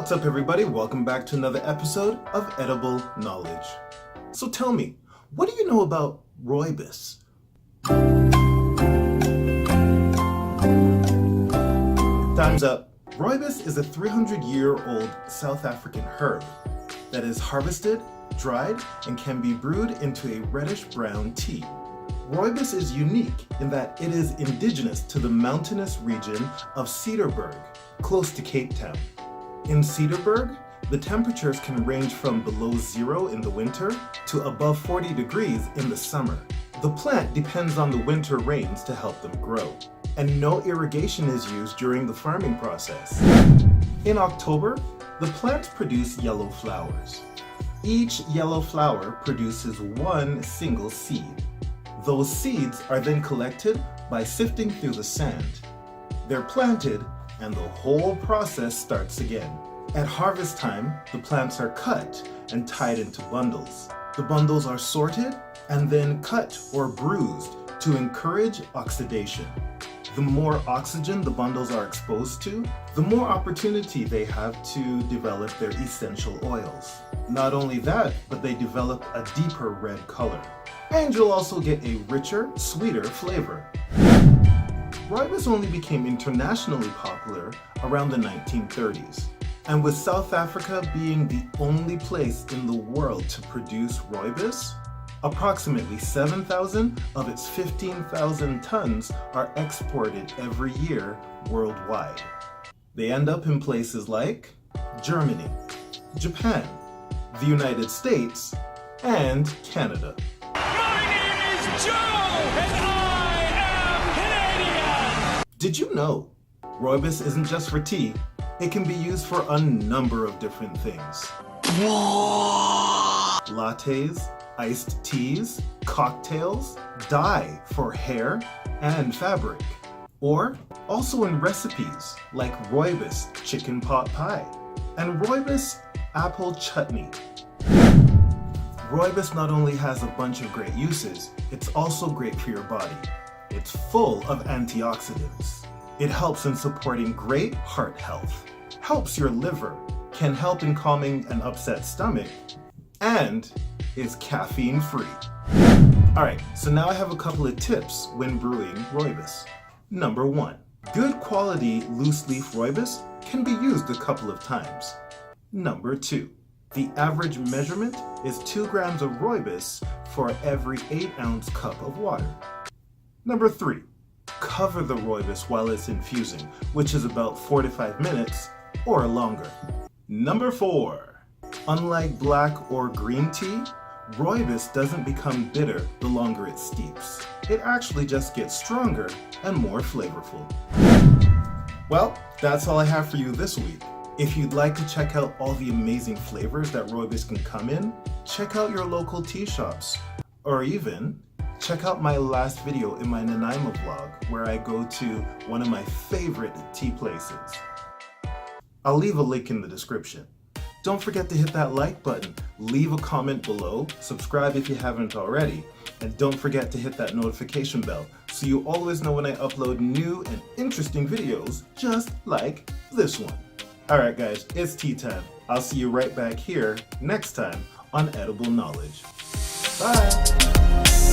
What's up everybody, welcome back to another episode of Edible Knowledge. So tell me, what do you know about Rooibos? Time's up. Rooibos is a 300-year-old South African herb that is harvested, dried, and can be brewed into a reddish-brown tea. Rooibos is unique in that it is indigenous to the mountainous region of Cedarburg, close to Cape Town. In Cedarburg, the temperatures can range from below zero in the winter to above 40 degrees in the summer. The plant depends on the winter rains to help them grow, and no irrigation is used during the farming process. In October, the plants produce yellow flowers. Each yellow flower produces one single seed. Those seeds are then collected by sifting through the sand. They're planted, and the whole process starts again. At harvest time, the plants are cut and tied into bundles. The bundles are sorted and then cut or bruised to encourage oxidation. The more oxygen the bundles are exposed to, the more opportunity they have to develop their essential oils. Not only that, but they develop a deeper red color. And you'll also get a richer, sweeter flavor. Rooibos only became internationally popular around the 1930s. And with South Africa being the only place in the world to produce Rooibos, approximately 7,000 of its 15,000 tons are exported every year worldwide. They end up in places like Germany, Japan, the United States, and Canada. My name is Joe, and I am Canadian! Did you know Rooibos isn't just for tea? It can be used for a number of different things. Lattes, iced teas, cocktails, dye for hair and fabric, or also in recipes like Rooibos chicken pot pie and Rooibos apple chutney. Rooibos not only has a bunch of great uses, it's also great for your body. It's full of antioxidants. It helps in supporting great heart health, helps your liver, can help in calming an upset stomach, and is caffeine free. Alright, so now I have a couple of tips when brewing Rooibos. Number 1, good quality loose leaf Rooibos can be used a couple of times. Number 2, the average measurement is 2 grams of Rooibos for every 8-ounce cup of water. Number 3, cover the Rooibos while it's infusing, which is about 4 to 5 minutes or longer. Number 4, unlike black or green tea, Rooibos doesn't become bitter the longer it steeps. It actually just gets stronger and more flavorful. Well, that's all I have for you this week. If you'd like to check out all the amazing flavors that Rooibos can come in, check out your local tea shops, or even check out my last video in my Nanaimo vlog where I go to one of my favorite tea places. I'll leave a link in the description. Don't forget to hit that like button, leave a comment below, subscribe if you haven't already, and don't forget to hit that notification bell so you always know when I upload new and interesting videos just like this one. Alright guys, it's tea time. I'll see you right back here next time on Edible Knowledge. Bye!